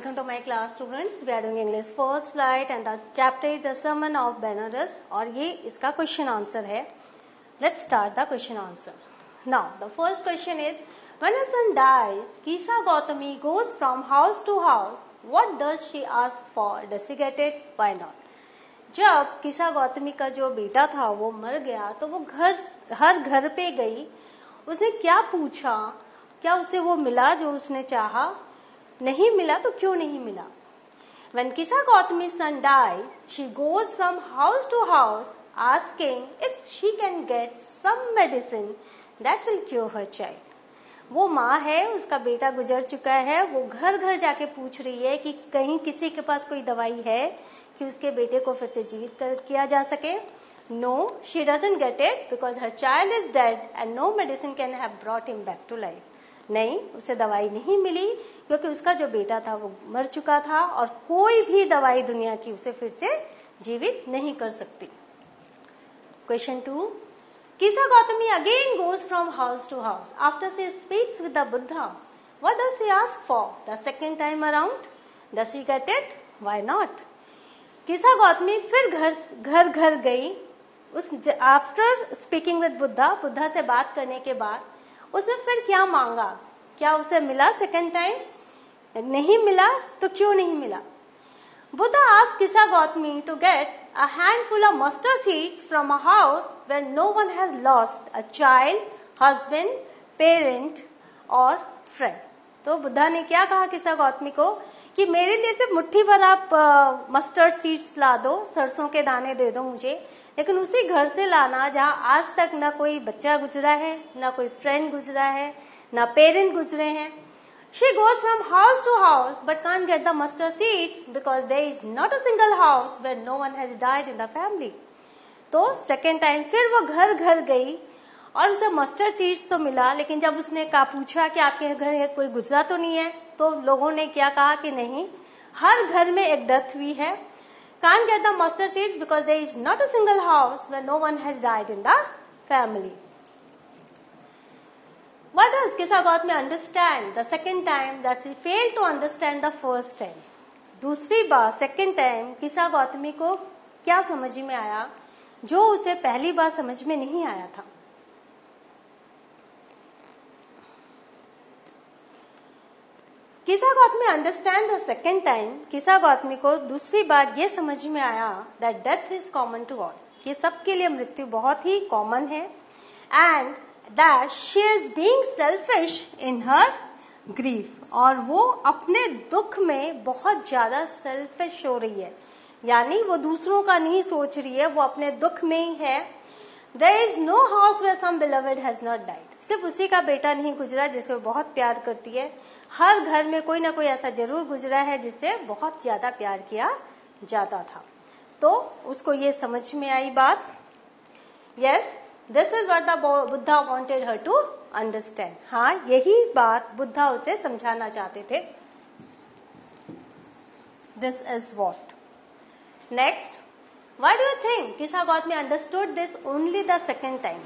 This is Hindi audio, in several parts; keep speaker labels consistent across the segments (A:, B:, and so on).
A: welcome to my class students. We are doing English first flight and the chapter is the Sermon of Benares और ये इसका question answer है. Let's start the question answer. Now the first question is, when a son dies, Kisa Gautami goes from house to house. What does she ask for? Does she get it? Why not? जब किसा गौतमी का जो बेटा था वो मर गया तो वो हर घर पे गई. उसने क्या पूछा? क्या उसे वो मिला जो उसने चाहा? नहीं मिला तो क्यों नहीं मिला? When Kisa Gautami's son died, she goes from house to house asking if she can get some medicine that will cure her child. वो माँ है, उसका बेटा गुजर चुका है, वो घर घर जाके पूछ रही है कि कहीं किसी के पास कोई दवाई है कि उसके बेटे को फिर से जीवित किया जा सके. No, she doesn't get it because her child is dead and no medicine can have brought him back to life. नहीं, उसे दवाई नहीं मिली क्योंकि उसका जो बेटा था वो मर चुका था और कोई भी दवाई दुनिया की उसे फिर से जीवित नहीं कर सकती. Question 2. Kisa Gautami again goes from house to house. After she speaks with the Buddha, what does she ask for? The second time around, does she get it? Why not? किसा गौतमी फिर घर घर गई. आफ्टर स्पीकिंग विद बुद्धा से बात करने के बाद उसने फिर क्या मांगा? क्या उसे मिला सेकेंड टाइम? नहीं मिला तो क्यों नहीं मिला? Buddha asked Kisa Gautami to get a handful of mustard seeds from a house where no one has lost a child, husband, parent or friend. तो बुद्धा ने क्या कहा किसा गौतमी को कि मेरे लिए सिर्फ मुट्ठी भर आप मस्टर्ड सीड्स ला दो, सरसों के दाने दे दो मुझे, लेकिन उसी घर से लाना जहाँ आज तक ना कोई बच्चा गुजरा है, ना कोई फ्रेंड गुजरा है, ना पेरेंट गुजरे हैं. She goes from house to house but can't get the mustard seeds because there is not a single house where no one has died in the family. तो सेकेंड टाइम फिर वो घर घर गई और उसे मस्टर्ड सीड्स तो मिला, लेकिन जब उसने पूछा कि आपके घर कोई गुजरा तो नहीं है, तो लोगों ने क्या कहा कि नहीं, हर घर में एक डेथ हुई है. Can't get the mustard seeds because there is not a single house where no one has died in the family. What does Kisa Gautami understand the second time that she failed to understand the first time? दूसरी बार सेकेंड टाइम किसा गौतमी को क्या समझ में आया जो उसे पहली बार समझ में नहीं आया था? Kisa Gautami understand the second time. Kisa Gautami को दूसरी बार ये समझ में आया that death is common to all. ये सबके लिए मृत्यु बहुत ही कॉमन है. And that she is being selfish in her grief. और वो अपने दुख में बहुत ज्यादा सेल्फिश हो रही है, यानी वो दूसरों का नहीं सोच रही है, वो अपने दुख में ही है. There is no house where some beloved has not died. सिर्फ उसी का बेटा नहीं गुजरा जिसे वो बहुत प्यार करती है. हर घर में कोई ना कोई ऐसा जरूर गुजरा है जिससे बहुत ज्यादा प्यार किया जाता था. तो उसको ये समझ में आई बात. Yes, this is what the Buddha wanted her to understand. हाँ, यही बात बुद्धा उसे समझाना चाहते थे. This is what. Next, why do you think Kisa Gotami understood this only the second time?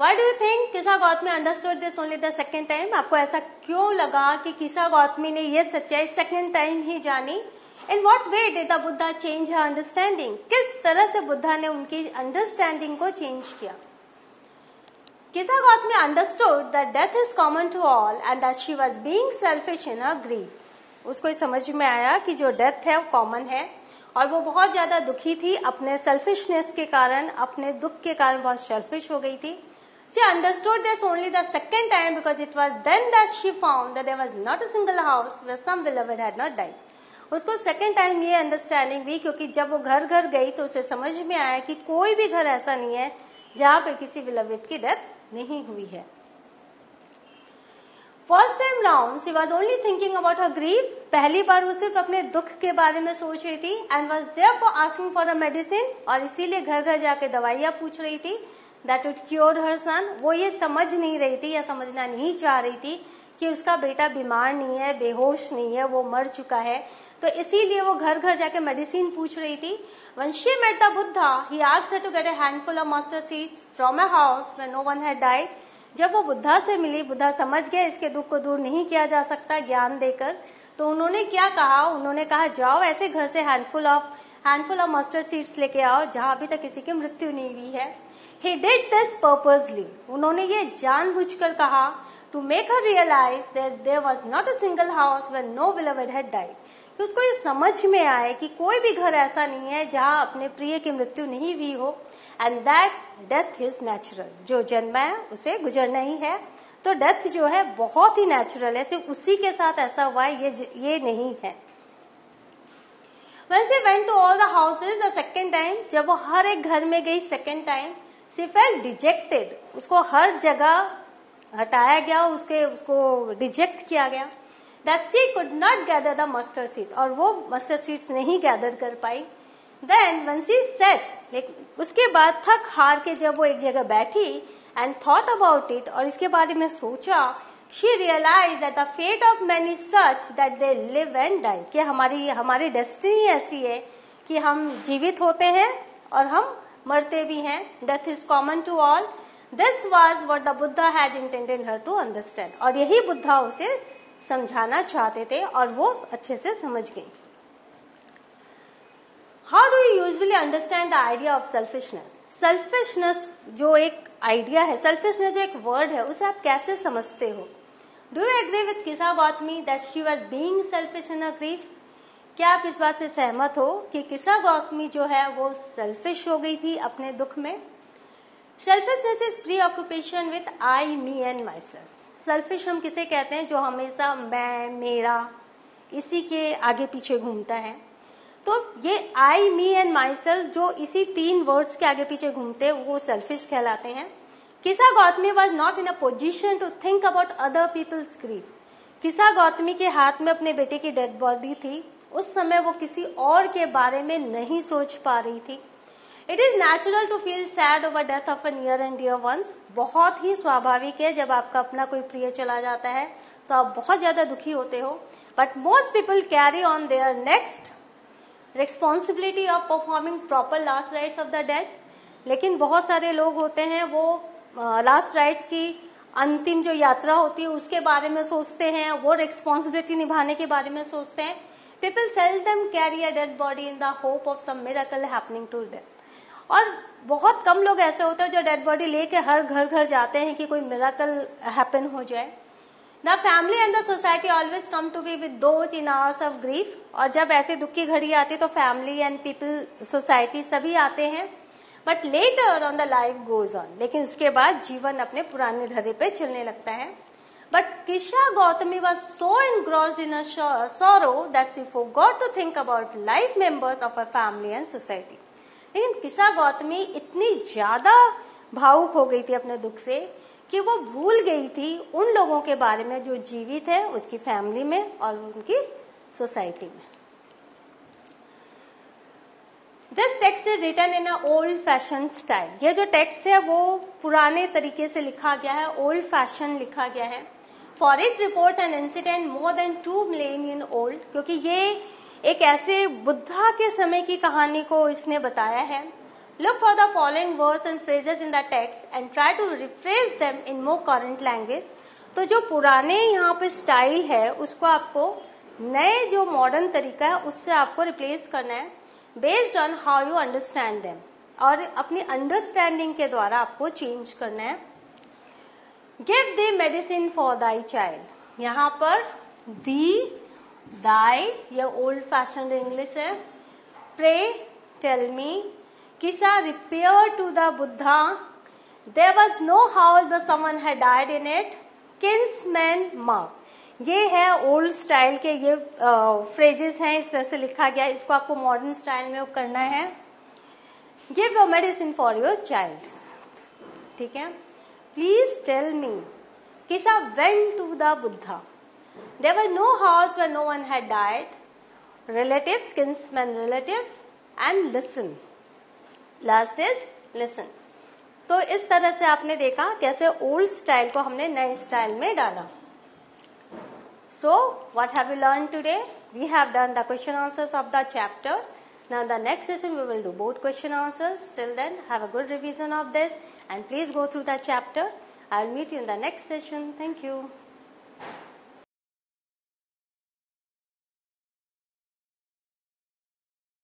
A: Why do you think Kisa Gautami understood this only the second time? आपको ऐसा क्यों लगा कि किसा गौतमी ने ये सच्चाई सेकेंड टाइम ही जानी? In what way did the Buddha change her understanding? किस तरह से बुद्धा ने उनकी अंडरस्टैंडिंग को चेंज किया? Kisa Gautami understood that death is common to all and that she was being selfish in her grief. उसको समझ में आया कि जो डेथ है वो कॉमन है और वो बहुत ज्यादा दुखी थी अपने सेल्फिशनेस के कारण, अपने दुख के कारण बहुत सेल्फिश हो गई थी. She understood this only the second time because it was then that she found that there was not a single house where some beloved had not died. उसको सेकेंड टाइम ये अंडरस्टैंडिंग हुई क्योंकि जब वो घर घर गई तो उसे समझ में आया कि कोई भी घर ऐसा नहीं है जहाँ पे किसी बिलवेड की डेथ नहीं हुई है. First time round she was only thinking about her grief. पहली बार वो सिर्फ अपने दुख के बारे में सोच रही थी and was there for asking for a medicine. और इसीलिए घर घर जाके दवाइयां पूछ रही थी that would cure her son. वो ये समझ नहीं रही थी या समझना नहीं चाह रही थी कि उसका बेटा बीमार नहीं है, बेहोश नहीं है, वो मर चुका है. तो इसीलिए वो घर घर जाके मेडिसिन पूछ रही थी. When she met the Buddha, he asked her to get a handful of mustard seeds from a house where no one had died. जब वो बुद्धा से मिली, बुद्धा समझ गया इसके दुख को दूर नहीं किया जा सकता ज्ञान देकर, तो उन्होंने क्या कहा, उन्होंने कहा जाओ ऐसे घर से हैंडफुल ऑफ मस्टर्ड सीड्स लेके आओ जहां अभी तक किसी की मृत्यु नहीं हुई है. He did this purposely. उन्होंने ये जानबूझकर कहा to make her realize that there was not a single house where no beloved had died. कि उसको ये समझ में आए कि कोई भी घर ऐसा नहीं है जहां अपने प्रिय की मृत्यु नहीं हुई हो, and that death is natural. जो जन्मा है उसे गुजरना ही है, तो डेथ जो है बहुत ही नेचुरल है, सिर्फ उसी के साथ ऐसा हुआ है ये नहीं है. When she went to all the houses the second time, जब वो हर एक घर में गई second time, she felt dejected. उसको हर जगह हटाया गया, उसको डिजेक्ट किया गया. That she could not gather the mustard seeds, और वो मस्टर्ड सीड्स नहीं गैदर कर पाई. Then when she sat, उसके बाद थक हार के जब वो एक जगह बैठी and thought about it, और इसके बारे में सोचा, she realized that the fate of many such that they live and die. कि हमारी डेस्टिनी ऐसी है कि हम जीवित होते हैं और हम मरते भी हैं. Death is common to all. This was what the Buddha had intended her to understand. और यही बुद्धा उसे समझाना चाहते थे और वो अच्छे से समझ गई. How do you usually understand the idea of selfishness? Selfishness जो एक आइडिया है, selfishness जो एक वर्ड है, उसे आप कैसे समझते हो? Do you agree with Kisa Gautami that she was being selfish in her grief? क्या आप इस बात से सहमत हो कि किसा गौतमी जो है वो सेल्फिश हो गई थी अपने दुख में? Selfishness is प्रीऑक्यूपेशन with I, me and my self. Selfish हम किसे कहते हैं? जो हमेशा मैं, मेरा, इसी के आगे पीछे घूमता है. तो ये आई, मी एंड माई सेल्फ जो इसी 3 वर्ड्स के आगे पीछे घूमते हैं वो सेल्फिश कहलाते हैं. Kisa Gautami was not in a position to think about other people's grief. Kisa Gautami के हाथ में अपने बेटे की डेड बॉडी थी, उस समय वो किसी और के बारे में नहीं सोच पा रही थी. It is natural to feel sad over death of a near and dear ones. बहुत ही स्वाभाविक है, जब आपका अपना कोई प्रिय चला जाता है तो आप बहुत ज्यादा दुखी होते हो. But most people carry on their next responsibility of performing proper last rites of the dead. लेकिन बहुत सारे लोग होते हैं वो लास्ट राइट्स की अंतिम जो यात्रा होती है उसके बारे में सोचते हैं, वो रिस्पॉन्सिबिलिटी निभाने के बारे में सोचते हैं. People seldom carry a dead body in the hope of some miracle happening to them. और बहुत कम लोग ऐसे होते हैं जो डेड बॉडी लेके हर घर जाते हैं कि कोई मिराकल हैपन हो जाए. The family and the society always come to be with those in hours of grief. और जब ऐसे दुख की घड़ी आती है तो फैमिली एंड पीपल, सोसाइटी सभी आते हैं. But later on the life goes on. लेकिन उसके बाद जीवन अपने पुराने ढर्रे पे चलने लगता है. But Kisha Gautami was so engrossed in her sorrow that she forgot to think about life members of her family and society. लेकिन किसा गौतमी इतनी ज्यादा भावुक हो गई थी अपने दुख से कि वो भूल गई थी उन लोगों के बारे में जो जीवित है, उसकी फैमिली में और उनकी सोसाइटी में. This text is written in a old fashion style. ये जो टेक्स्ट है वो पुराने तरीके से लिखा गया है, ओल्ड फैशन लिखा गया है. For it reports an incident more than 2 millennia old. क्योंकि ये एक ऐसे बुद्धा के समय की कहानी को इसने बताया है. Look for the following words and phrases in the text and try to rephrase them in more current language. तो जो पुराने यहाँ पे स्टाइल है उसको आपको नए जो मॉडर्न तरीका है उससे आपको रिप्लेस करना है based on how you understand them. और अपनी अंडरस्टैंडिंग के द्वारा आपको चेंज करना है. Give the medicine for thy child. यहाँ पर the, thy ये ओल्ड फैशन इंग्लिश है. Pray, tell me. Kisa repaired to the Buddha. There was no house but someone had died in it. Kinsman mark. ये है ओल्ड स्टाइल के ये फ्रेजेस हैं, इस तरह से लिखा गया. इसको आपको मॉडर्न स्टाइल में करना है. Give a medicine for your child. ठीक है. Please tell me. Kisa went to the Buddha. There were no house where no one had died. Relatives, kinsmen relatives, and listen. Last is listen. तो इस तरह से आपने देखा कैसे ओल्ड स्टाइल को हमने नए स्टाइल में डाला. So, what have we learned today? We have done the question answers of the chapter. Now, in the next session, we will do both question answers. Till then, have a good revision of this and please go through the chapter. I will meet you in the next session. Thank you.